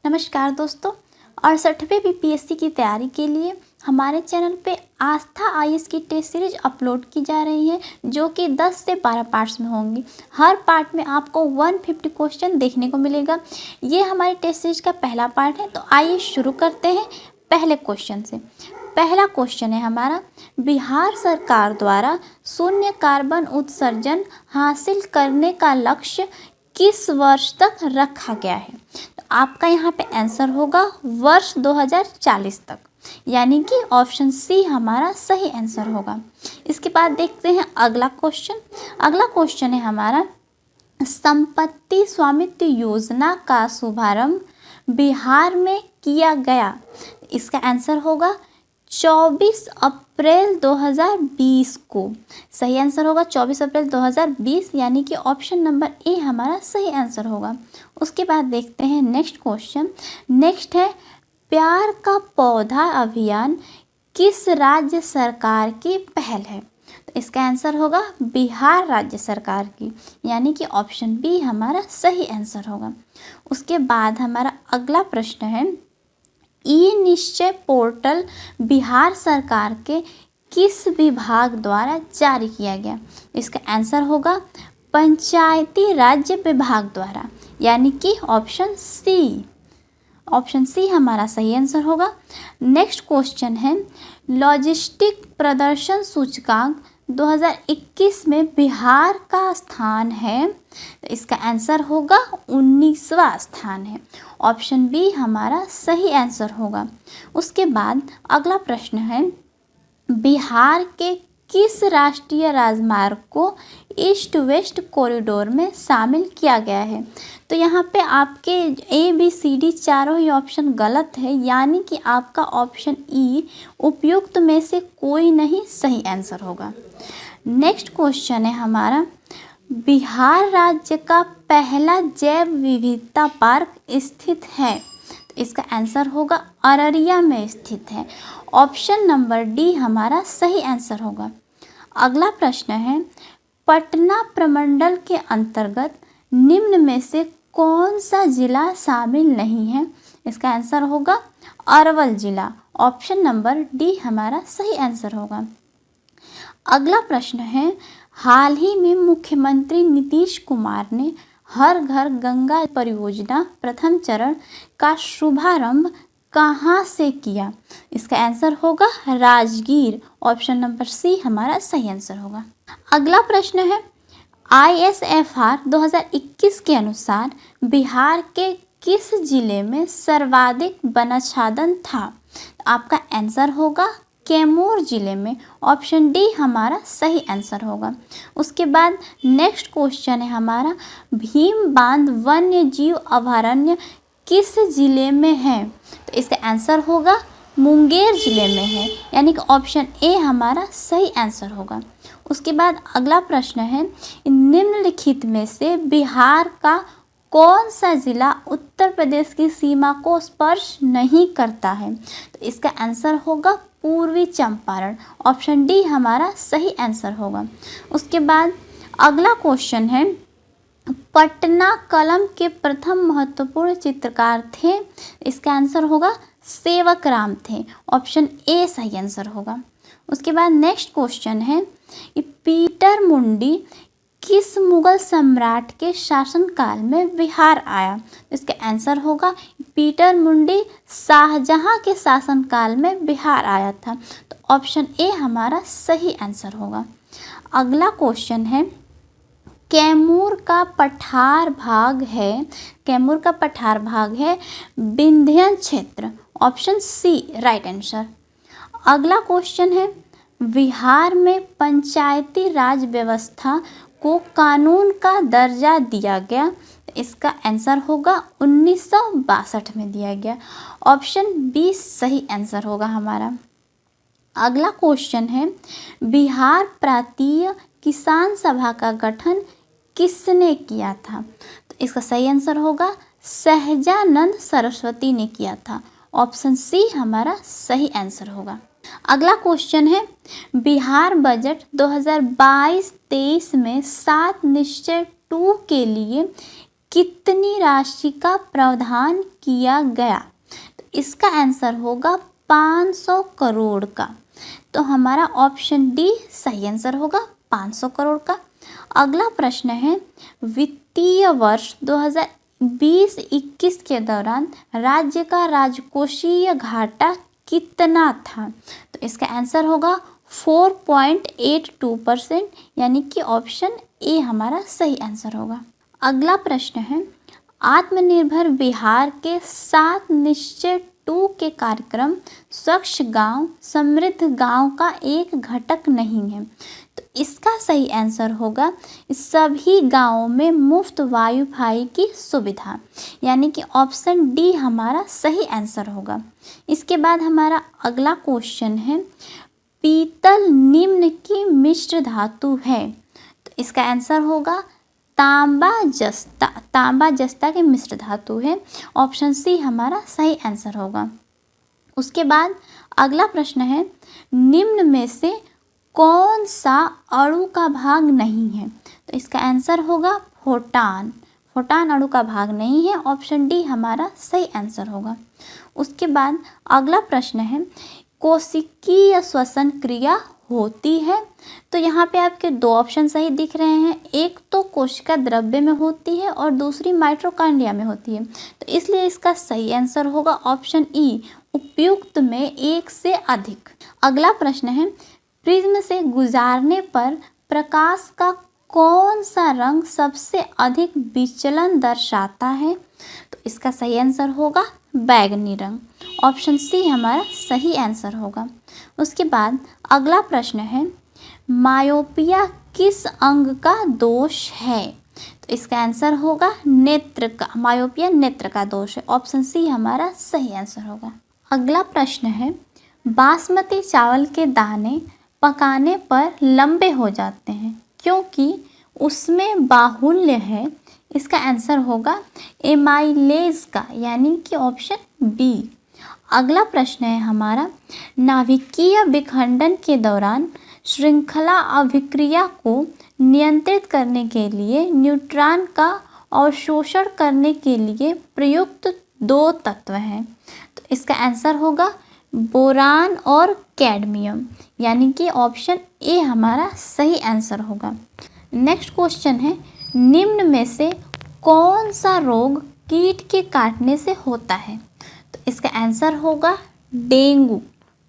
नमस्कार दोस्तों, 68वें बीपीएससी की तैयारी के लिए हमारे चैनल पे आस्था आईएएस की टेस्ट सीरीज अपलोड की जा रही है, जो कि 10 से 12 पार्ट्स में होंगी। हर पार्ट में आपको 150 क्वेश्चन देखने को मिलेगा। ये हमारी टेस्ट सीरीज का पहला पार्ट है, तो आइए शुरू करते हैं पहले क्वेश्चन से। पहला क्वेश्चन है हमारा, बिहार सरकार द्वारा शून्य कार्बन उत्सर्जन हासिल करने का लक्ष्य किस वर्ष तक रखा गया है। तो आपका यहाँ पे आंसर होगा वर्ष 2040 तक, यानी कि ऑप्शन सी हमारा सही आंसर होगा। इसके बाद देखते हैं अगला क्वेश्चन। अगला क्वेश्चन है हमारा, संपत्ति स्वामित्व योजना का शुभारंभ बिहार में किया गया। इसका आंसर होगा 24 अप्रैल 2020 को। सही आंसर होगा 24 अप्रैल 2020, यानी कि ऑप्शन नंबर ए हमारा सही आंसर होगा। उसके बाद देखते हैं नेक्स्ट क्वेश्चन। नेक्स्ट है, प्यार का पौधा अभियान किस राज्य सरकार की पहल है। तो इसका आंसर होगा बिहार राज्य सरकार की, यानी कि ऑप्शन बी हमारा सही आंसर होगा। उसके बाद हमारा अगला प्रश्न है, ई निश्चय पोर्टल बिहार सरकार के किस विभाग द्वारा जारी किया गया। इसका आंसर होगा पंचायती राज्य विभाग द्वारा, यानी कि ऑप्शन सी। ऑप्शन सी हमारा सही आंसर होगा। नेक्स्ट क्वेश्चन है, लॉजिस्टिक प्रदर्शन सूचकांक 2021 में बिहार का स्थान है। तो इसका आंसर होगा 19वां स्थान है। ऑप्शन बी हमारा सही आंसर होगा। उसके बाद अगला प्रश्न है, बिहार के किस राष्ट्रीय राजमार्ग को ईस्ट वेस्ट कॉरिडोर में शामिल किया गया है। तो यहाँ पे आपके ए बी सी डी चारों ही ऑप्शन गलत है, यानी कि आपका ऑप्शन ई उपयुक्त में से कोई नहीं सही आंसर होगा। नेक्स्ट क्वेश्चन है हमारा, बिहार राज्य का पहला जैव विविधता पार्क स्थित है। तो इसका आंसर होगा अररिया में स्थित है। ऑप्शन नंबर डी हमारा सही आंसर होगा। अगला प्रश्न है, पटना प्रमंडल के अंतर्गत निम्न में से कौन सा जिला शामिल नहीं है। इसका आंसर होगा अरवल जिला। ऑप्शन नंबर डी हमारा सही आंसर होगा। अगला प्रश्न है, हाल ही में मुख्यमंत्री नीतीश कुमार ने हर घर गंगा परियोजना प्रथम चरण का शुभारंभ कहाँ से किया। इसका आंसर होगा राजगीर। ऑप्शन नंबर सी हमारा सही आंसर होगा। अगला प्रश्न है, ISFR 2021 के अनुसार बिहार के किस जिले में सर्वाधिक वनाच्छादन था। आपका आंसर होगा कैमूर जिले में। ऑप्शन डी हमारा सही आंसर होगा। उसके बाद नेक्स्ट क्वेश्चन है हमारा, भीम बांध वन्य जीव अभयारण्य किस जिले में है। तो इसका आंसर होगा मुंगेर जिले में है, यानी कि ऑप्शन ए हमारा सही आंसर होगा। उसके बाद अगला प्रश्न है, निम्नलिखित में से बिहार का कौन सा जिला उत्तर प्रदेश की सीमा को स्पर्श नहीं करता है। तो इसका आंसर होगा पूर्वी चंपारण। ऑप्शन डी हमारा सही आंसर होगा। उसके बाद अगला क्वेश्चन है, पटना कलम के प्रथम महत्वपूर्ण चित्रकार थे। इसका आंसर होगा सेवक राम थे। ऑप्शन ए सही आंसर होगा। उसके बाद नेक्स्ट क्वेश्चन है, पीटर मुंडी किस मुगल सम्राट के शासनकाल में बिहार आया। इसका आंसर होगा पीटर मुंडी शाहजहां के शासनकाल में बिहार आया था। तो ऑप्शन ए हमारा सही आंसर होगा। अगला क्वेश्चन है, कैमूर का पठार भाग है। कैमूर का पठार भाग है विंध्य क्षेत्र। Option C right answer. अगला क्वेश्चन है, बिहार में पंचायती राज व्यवस्था को कानून का दर्जा दिया गया। इसका आंसर होगा 1962 में दिया गया। ऑप्शन बी सही आंसर होगा हमारा। अगला क्वेश्चन है, बिहार प्रांतीय किसान सभा का गठन किसने किया था। तो इसका सही आंसर होगा सहजानंद सरस्वती ने किया था। ऑप्शन सी हमारा सही आंसर होगा। अगला क्वेश्चन है, बिहार बजट 2022-23 में 7 निश्चय 2 के लिए कितनी राशि का प्रावधान किया गया? तो इसका आंसर होगा 500 करोड़ का। तो हमारा ऑप्शन डी सही आंसर होगा 500 करोड़ का। अगला प्रश्न है, वित्तीय वर्ष 2020-21 के दौरान राज्य का राजकोषीय घाटा कितना था? तो इसका आंसर होगा 4.82%, यानी कि ऑप्शन ए हमारा सही आंसर होगा। अगला प्रश्न है, आत्मनिर्भर बिहार के 7 निश्चय 2 के कार्यक्रम स्वच्छ गांव समृद्ध गांव का एक घटक नहीं है। तो इसका सही आंसर होगा सभी गांवों में मुफ्त वाईफाई की सुविधा, यानी कि ऑप्शन डी हमारा सही आंसर होगा। इसके बाद हमारा अगला क्वेश्चन है, पीतल निम्न की मिश्र धातु है। तो इसका आंसर होगा तांबा जस्ता। तांबा जस्ता के मिश्र धातु है, ऑप्शन सी हमारा सही आंसर होगा। उसके बाद अगला प्रश्न है, निम्न में से कौन सा अणु का भाग नहीं है? तो इसका आंसर होगा फोटान। फोटान अणु का भाग नहीं है, ऑप्शन डी हमारा सही आंसर होगा। उसके बाद अगला प्रश्न है, कोशिकीय श्वसन क्रिया होती है। तो यहाँ पे आपके 2 ऑप्शन सही दिख रहे हैं, एक तो कोशिका द्रव्य में होती है और दूसरी माइटोकॉन्ड्रिया में होती है। तो इसलिए इसका सही आंसर होगा ऑप्शन ई, उपयुक्त में एक से अधिक। अगला प्रश्न है, प्रिज्म से गुजारने पर प्रकाश का कौन सा रंग सबसे अधिक विचलन दर्शाता है? तो इसका सही आंसर होगा बैगनी रंग, ऑप्शन सी हमारा सही आंसर होगा। उसके बाद अगला प्रश्न है, मायोपिया किस अंग का दोष है? तो इसका आंसर होगा नेत्र का। मायोपिया नेत्र का दोष है, ऑप्शन सी हमारा सही आंसर होगा। अगला प्रश्न है, बासमती चावल के दाने पकाने पर लंबे हो जाते हैं क्योंकि उसमें बाहुल्य है। इसका आंसर होगा एमाइलेज का, यानी कि ऑप्शन बी। अगला प्रश्न है हमारा, नाभिकीय विखंडन के दौरान श्रृंखला अभिक्रिया को नियंत्रित करने के लिए न्यूट्रॉन का अवशोषण करने के लिए प्रयुक्त 2 तत्व हैं। तो इसका आंसर होगा बोरान और कैडमियम, यानी कि ऑप्शन ए हमारा सही आंसर होगा। नेक्स्ट क्वेश्चन है, निम्न में से कौन सा रोग कीट के काटने से होता है? तो इसका आंसर होगा डेंगू,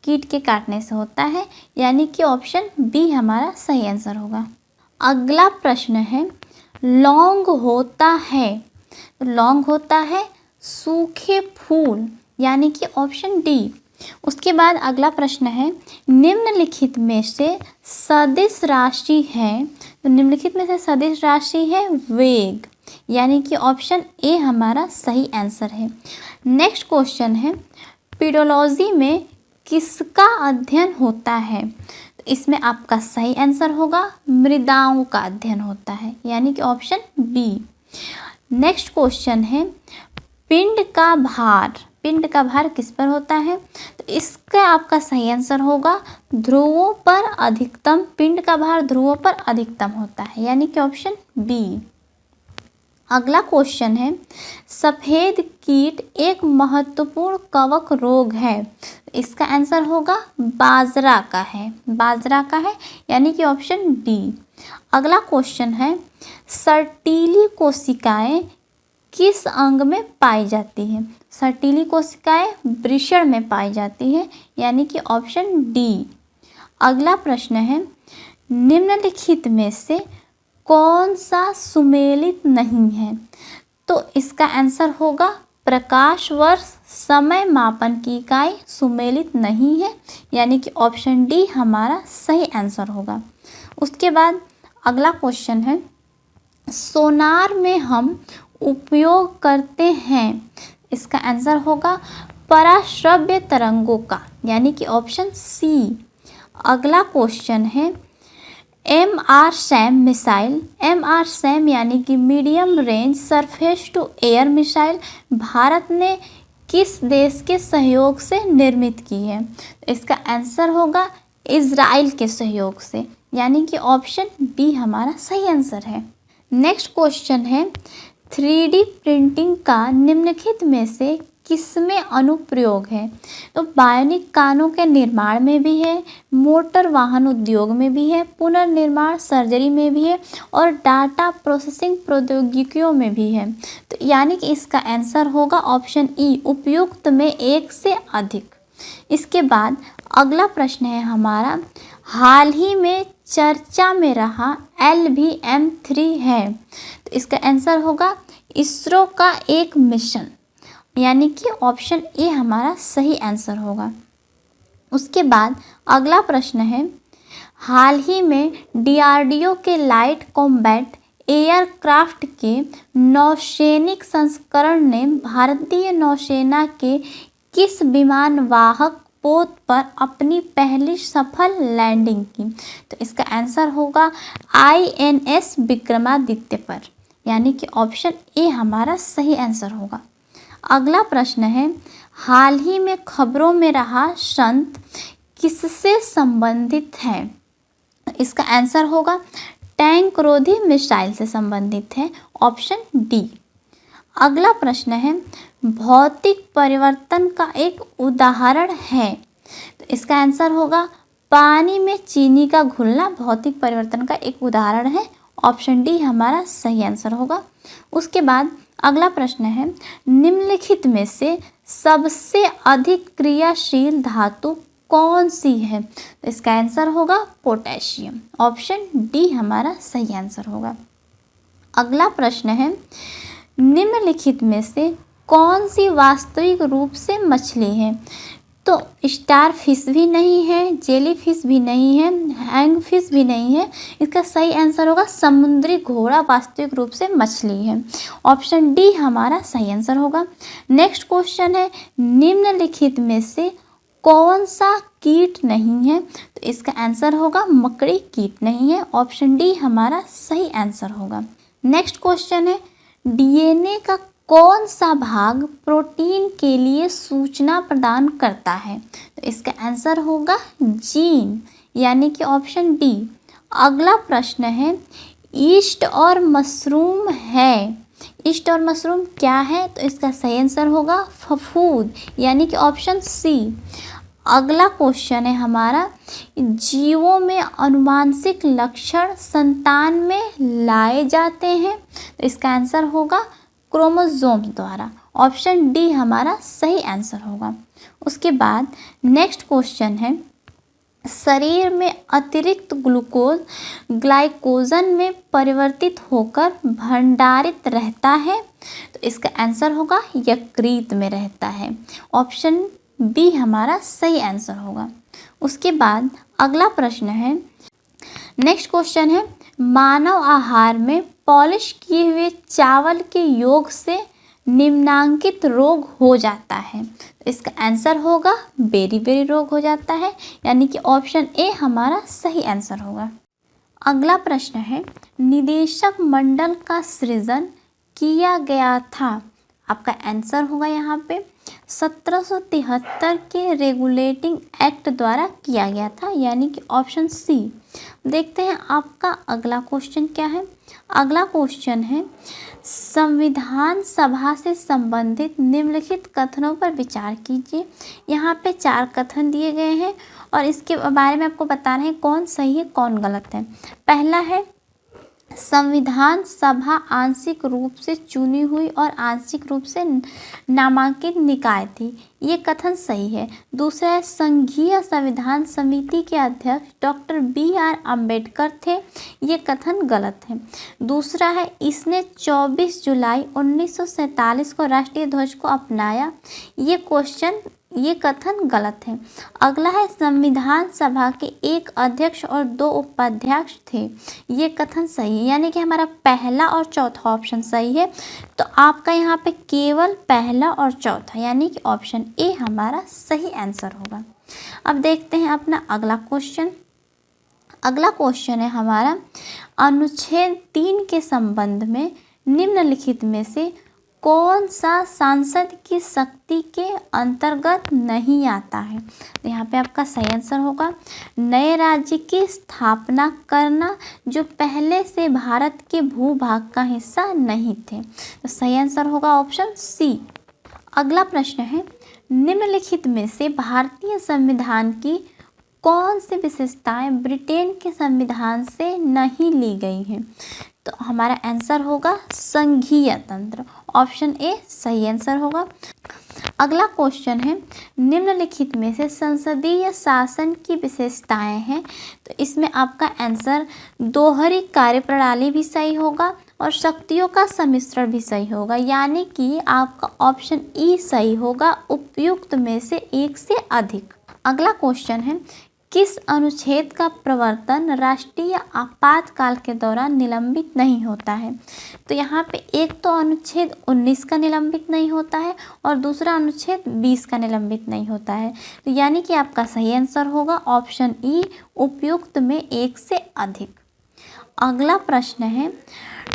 कीट के काटने से होता है, यानी कि ऑप्शन बी हमारा सही आंसर होगा। अगला प्रश्न है, लौंग होता है। लौंग होता है सूखे फूल, यानी कि ऑप्शन डी। उसके बाद अगला प्रश्न है, निम्नलिखित में से सदिश राशि है। तो निम्नलिखित में से सदिश राशि है वेग, यानी कि ऑप्शन ए हमारा सही आंसर है। नेक्स्ट क्वेश्चन है, पीडोलॉजी में किसका अध्ययन होता है? तो इसमें आपका सही आंसर होगा मृदाओं का अध्ययन होता है, यानी कि ऑप्शन बी। नेक्स्ट क्वेश्चन है, पिंड का भार। पिंड का भार किस पर होता है? तो इसका आपका सही आंसर होगा ध्रुवों पर अधिकतम। पिंड का भार ध्रुवों पर अधिकतम होता है, यानी कि ऑप्शन बी। अगला क्वेश्चन है, सफ़ेद कीट एक महत्वपूर्ण कवक रोग है। इसका आंसर होगा बाजरा का है। बाजरा का है, यानी कि ऑप्शन डी। अगला क्वेश्चन है, सर्टीली कोशिकाएं किस अंग में पाई जाती हैं? सर्टीली कोशिकाएं वृषण में पाई जाती है, यानी कि ऑप्शन डी। अगला प्रश्न है, निम्नलिखित में से कौन सा सुमेलित नहीं है? तो इसका आंसर होगा प्रकाश वर्ष समय मापन की इकाई सुमेलित नहीं है, यानी कि ऑप्शन डी हमारा सही आंसर होगा। उसके बाद अगला क्वेश्चन है, सोनार में हम उपयोग करते हैं। इसका आंसर होगा पराश्रव्य तरंगों का, यानी कि ऑप्शन सी। अगला क्वेश्चन है, MRSAM मिसाइल। MRSAM यानी कि medium range surface to air missile Bharat ने किस देश के सहयोग से निर्मित की है? इसका आंसर होगा इजराइल के सहयोग से, यानी कि ऑप्शन बी हमारा सही आंसर है। नेक्स्ट क्वेश्चन है, 3D प्रिंटिंग का निम्नलिखित में से किसमें अनुप्रयोग है? तो बायोनिक कानों के निर्माण में भी है, मोटर वाहन उद्योग में भी है, पुनर्निर्माण सर्जरी में भी है और डाटा प्रोसेसिंग प्रौद्योगिकियों में भी है। तो यानी कि इसका आंसर होगा ऑप्शन ई, उपयुक्त में एक से अधिक। इसके बाद अगला प्रश्न है हमारा, हाल ही में चर्चा में रहा LVM-3 है। तो इसका आंसर होगा इसरो का एक मिशन, यानी कि ऑप्शन ए हमारा सही आंसर होगा। उसके बाद अगला प्रश्न है, हाल ही में DRDO के लाइट कॉम्बैट एयरक्राफ्ट के नौसैनिक संस्करण ने भारतीय नौसेना के किस विमान वाहक पोत पर अपनी पहली सफल लैंडिंग की? तो इसका आंसर होगा INS विक्रमादित्य पर, यानी कि ऑप्शन ए हमारा सही आंसर होगा। अगला प्रश्न है, हाल ही में खबरों में रहा संत किससे संबंधित है? इसका आंसर होगा टैंक रोधी मिसाइल से संबंधित है, ऑप्शन डी। अगला प्रश्न है, भौतिक परिवर्तन का एक उदाहरण है। तो इसका आंसर होगा पानी में चीनी का घुलना भौतिक परिवर्तन का एक उदाहरण है, ऑप्शन डी हमारा सही आंसर होगा। उसके बाद अगला प्रश्न है, निम्नलिखित में से सबसे अधिक क्रियाशील धातु कौन सी है? तो इसका आंसर होगा पोटेशियम, ऑप्शन डी हमारा सही आंसर होगा। अगला प्रश्न है, निम्नलिखित में से कौन सी वास्तविक रूप से मछली है? तो स्टार फिश भी नहीं है, जेली फिश भी नहीं है, हैंग फिश भी नहीं है। इसका सही आंसर होगा समुद्री घोड़ा वास्तविक रूप से मछली है, ऑप्शन डी हमारा सही आंसर होगा। नेक्स्ट क्वेश्चन है, निम्नलिखित में से कौन सा कीट नहीं है? तो इसका आंसर होगा मकड़ी कीट नहीं है, ऑप्शन डी हमारा सही आंसर होगा। नेक्स्ट क्वेश्चन है, DNA का कौन सा भाग प्रोटीन के लिए सूचना प्रदान करता है? तो इसका आंसर होगा जीन, यानी कि ऑप्शन डी। अगला प्रश्न है, ईस्ट और मशरूम है। ईस्ट और मशरूम क्या है? तो इसका सही आंसर होगा फफूंद, यानी कि ऑप्शन सी। अगला क्वेश्चन है हमारा, जीवों में अनुवांशिक लक्षण संतान में लाए जाते हैं। तो इसका आंसर होगा क्रोमोसोम द्वारा, ऑप्शन डी हमारा सही आंसर होगा। उसके बाद नेक्स्ट क्वेश्चन है, शरीर में अतिरिक्त ग्लूकोज ग्लाइकोजन में परिवर्तित होकर भंडारित रहता है। तो इसका आंसर होगा यकृत में रहता है, ऑप्शन बी हमारा सही आंसर होगा। उसके बाद अगला प्रश्न है, नेक्स्ट क्वेश्चन है, मानव आहार में पॉलिश किए हुए चावल के योग से निम्नांकित रोग हो जाता है। तो इसका आंसर होगा बेरी रोग हो जाता है, यानी कि ऑप्शन ए हमारा सही आंसर होगा। अगला प्रश्न है, निदेशक मंडल का सृजन किया गया था। आपका आंसर होगा यहाँ पे 1773 के रेगुलेटिंग एक्ट द्वारा किया गया था, यानी कि ऑप्शन सी। देखते हैं आपका अगला क्वेश्चन क्या है। अगला क्वेश्चन है, संविधान सभा से संबंधित निम्नलिखित कथनों पर विचार कीजिए। यहाँ पे 4 कथन दिए गए हैं और इसके बारे में आपको बताना है कौन सही है कौन गलत है। पहला है, संविधान सभा आंशिक रूप से चुनी हुई और आंशिक रूप से नामांकित निकाय थी, ये कथन सही है। दूसरा है, संघीय संविधान समिति के अध्यक्ष डॉक्टर BR अम्बेडकर थे, ये कथन गलत है। दूसरा है, इसने 24 जुलाई 1947 को राष्ट्रीय ध्वज को अपनाया, ये कथन गलत है। अगला है, संविधान सभा के एक अध्यक्ष और 2 उपाध्यक्ष थे, ये कथन सही है, यानी कि हमारा पहला और चौथा ऑप्शन सही है। तो आपका यहाँ पे केवल पहला और चौथा, यानी कि ऑप्शन ए हमारा सही आंसर होगा। अब देखते हैं अपना अगला क्वेश्चन। अगला क्वेश्चन है हमारा, अनुच्छेद 3 के संबंध में निम्नलिखित में से कौन सा सांसद की शक्ति के अंतर्गत नहीं आता है? तो यहाँ पे आपका सही आंसर होगा नए राज्य की स्थापना करना जो पहले से भारत के भूभाग का हिस्सा नहीं थे। तो सही आंसर होगा ऑप्शन सी। अगला प्रश्न है निम्नलिखित में से भारतीय संविधान की कौन सी विशेषताएं ब्रिटेन के संविधान से नहीं ली गई हैं? तो हमारा आंसर होगा संघीय तंत्र। ऑप्शन ए सही आंसर होगा। अगला क्वेश्चन है निम्नलिखित में से संसदीय शासन की विशेषताएं हैं। तो इसमें आपका आंसर दोहरी कार्यप्रणाली भी सही होगा और शक्तियों का सम्मिश्रण भी सही होगा, यानी कि आपका ऑप्शन ई सही होगा, उपयुक्त में से एक से अधिक। अगला क्वेश्चन है किस अनुच्छेद का प्रवर्तन राष्ट्रीय आपातकाल के दौरान निलंबित नहीं होता है? तो यहाँ पे एक तो अनुच्छेद 19 का निलंबित नहीं होता है और दूसरा अनुच्छेद 20 का निलंबित नहीं होता है। तो यानी कि आपका सही आंसर होगा ऑप्शन ई, उपयुक्त में एक से अधिक। अगला प्रश्न है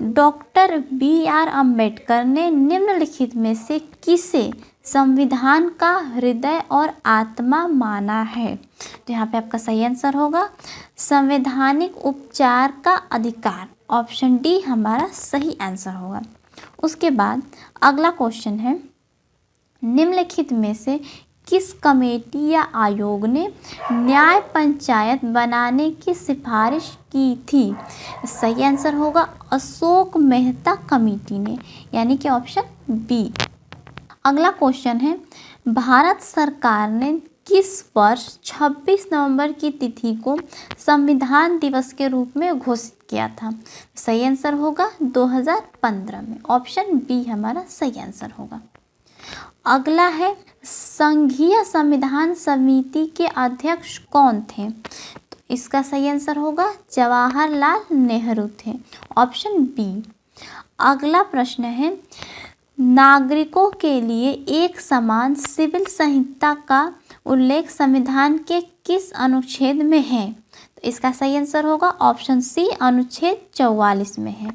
डॉक्टर बी.आर. अम्बेडकर ने निम्नलिखित में से किसे संविधान का हृदय और आत्मा माना है? तो यहाँ पे आपका सही आंसर होगा संवैधानिक उपचार का अधिकार। ऑप्शन डी हमारा सही आंसर होगा। उसके बाद अगला क्वेश्चन है निम्नलिखित में से किस कमेटी या आयोग ने न्याय पंचायत बनाने की सिफारिश की थी? सही आंसर होगा अशोक मेहता कमेटी ने, यानी कि ऑप्शन बी। अगला क्वेश्चन है भारत सरकार ने किस वर्ष 26 नवंबर की तिथि को संविधान दिवस के रूप में घोषित किया था? सही आंसर होगा 2015 में। ऑप्शन बी हमारा सही आंसर होगा। अगला है संघीय संविधान समिति के अध्यक्ष कौन थे? तो इसका सही आंसर होगा जवाहरलाल नेहरू थे। Option B. अगला प्रश्न है नागरिकों के लिए एक समान सिविल संहिता का उल्लेख संविधान के किस अनुच्छेद में है? तो इसका सही आंसर होगा ऑप्शन सी, अनुच्छेद 44 में है।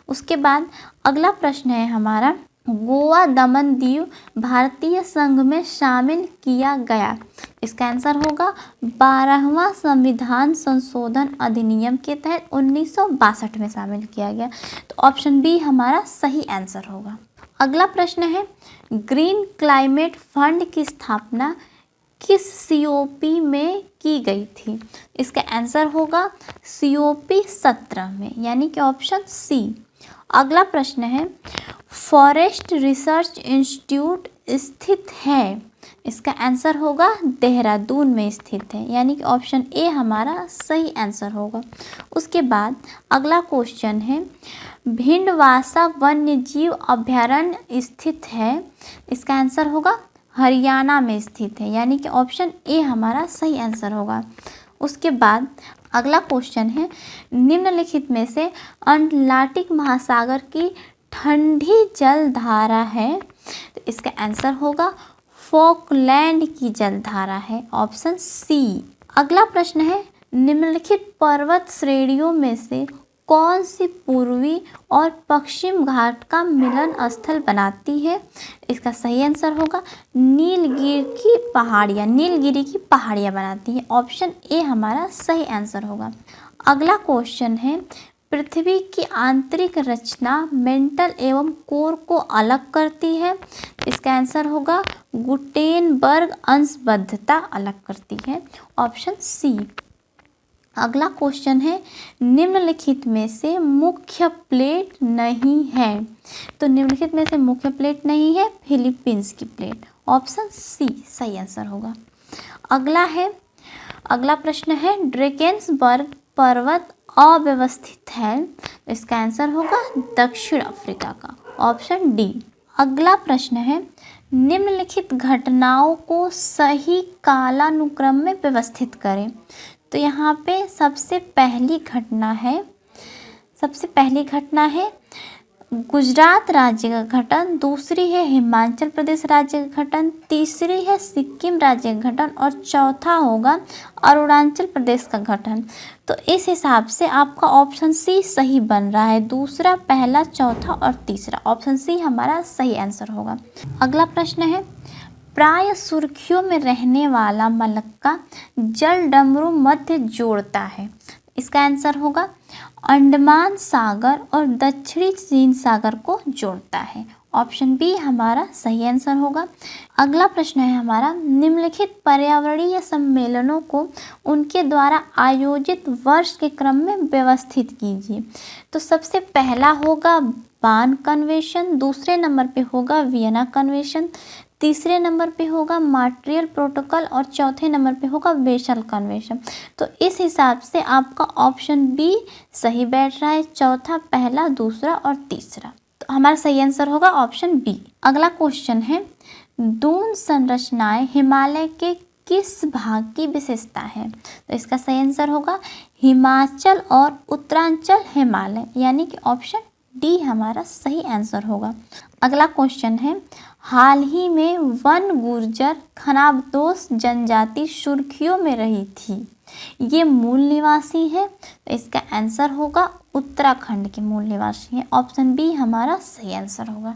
उसके बाद अगला प्रश्न है हमारा गोवा दमन दीव भारतीय संघ में शामिल किया गया। इसका आंसर होगा 12वां संविधान संशोधन अधिनियम के तहत 1962 में शामिल किया गया। तो ऑप्शन बी हमारा सही आंसर होगा। अगला प्रश्न है ग्रीन क्लाइमेट फंड की स्थापना किस सीओपी में की गई थी? इसका आंसर होगा सीओपी 17 में, यानी कि ऑप्शन सी। अगला प्रश्न है फॉरेस्ट रिसर्च इंस्टीट्यूट स्थित है? इसका आंसर होगा देहरादून में स्थित है, यानी कि ऑप्शन ए हमारा सही आंसर होगा। उसके बाद अगला क्वेश्चन है भिंडवासा वन्यजीव अभयारण्य स्थित है? इसका आंसर होगा हरियाणा में स्थित है, यानी कि ऑप्शन ए हमारा सही आंसर होगा। उसके बाद अगला क्वेश्चन है निम्नलिखित में से अटलांटिक महासागर की ठंडी जलधारा है? तो इसका आंसर होगा फॉकलैंड की जलधारा है। Option C. अगला प्रश्न है निम्नलिखित पर्वत श्रेणियों में से कौन सी पूर्वी और पश्चिम घाट का मिलन स्थल बनाती है? इसका सही आंसर होगा नीलगिरी की पहाड़ियाँ बनाती है। ऑप्शन ए हमारा सही आंसर होगा। अगला क्वेश्चन है पृथ्वी की आंतरिक रचना मेंटल एवं कोर को अलग करती है? इसका आंसर होगा गुटेनबर्ग अंशबद्धता अलग करती है। Option C. अगला क्वेश्चन है निम्नलिखित में से मुख्य प्लेट नहीं है? तो निम्नलिखित में से मुख्य प्लेट नहीं है फिलीपींस की प्लेट। ऑप्शन सी सही आंसर होगा। अगला प्रश्न है ड्रेकेंसबर्ग पर्वत अव्यवस्थित है? इसका आंसर होगा दक्षिण अफ्रीका का। Option D. अगला प्रश्न है निम्नलिखित घटनाओं को सही कालानुक्रम में व्यवस्थित करें। तो यहाँ पे सबसे पहली घटना है गुजरात राज्य का गठन, दूसरी है हिमाचल प्रदेश राज्य का गठन, तीसरी है सिक्किम राज्य का गठन और चौथा होगा अरुणाचल प्रदेश का गठन। तो इस हिसाब से आपका ऑप्शन सी सही बन रहा है। दूसरा, पहला, चौथा और तीसरा, ऑप्शन सी हमारा सही आंसर होगा। अगला प्रश्न है, प्राय सुर्खियों में रहने वाला मलक्का जल डमरू मध्य जोड़ता है। इसका आंसर होगा अंडमान सागर और दक्षिणी चीन सागर को जोड़ता है। ऑप्शन बी हमारा सही आंसर होगा। अगला प्रश्न है हमारा, निम्नलिखित पर्यावरणीय सम्मेलनों को उनके द्वारा आयोजित वर्ष के क्रम में व्यवस्थित कीजिए। तो सबसे पहला होगा बान कन्वेंशन, दूसरे नंबर पे होगा वियना कन्वेंशन, तीसरे नंबर पे होगा मॉन्ट्रियल प्रोटोकॉल और चौथे नंबर पे होगा बेसल कन्वेंशन। तो इस हिसाब से आपका ऑप्शन बी सही बैठ रहा है। चौथा, पहला, दूसरा और तीसरा, तो हमारा सही आंसर होगा ऑप्शन बी। अगला क्वेश्चन है, दून संरचनाएं हिमालय के किस भाग की विशेषता है। तो इसका सही आंसर होगा हिमाचल और उत्तरांचल हिमालय, यानी कि ऑप्शन डी हमारा सही आंसर होगा। अगला क्वेश्चन है, हाल ही में वन गुर्जर खानाबदोश जनजाति सुर्खियों में रही थी, ये मूल निवासी है। तो इसका आंसर होगा उत्तराखंड के मूल निवासी है। ऑप्शन बी हमारा सही आंसर होगा।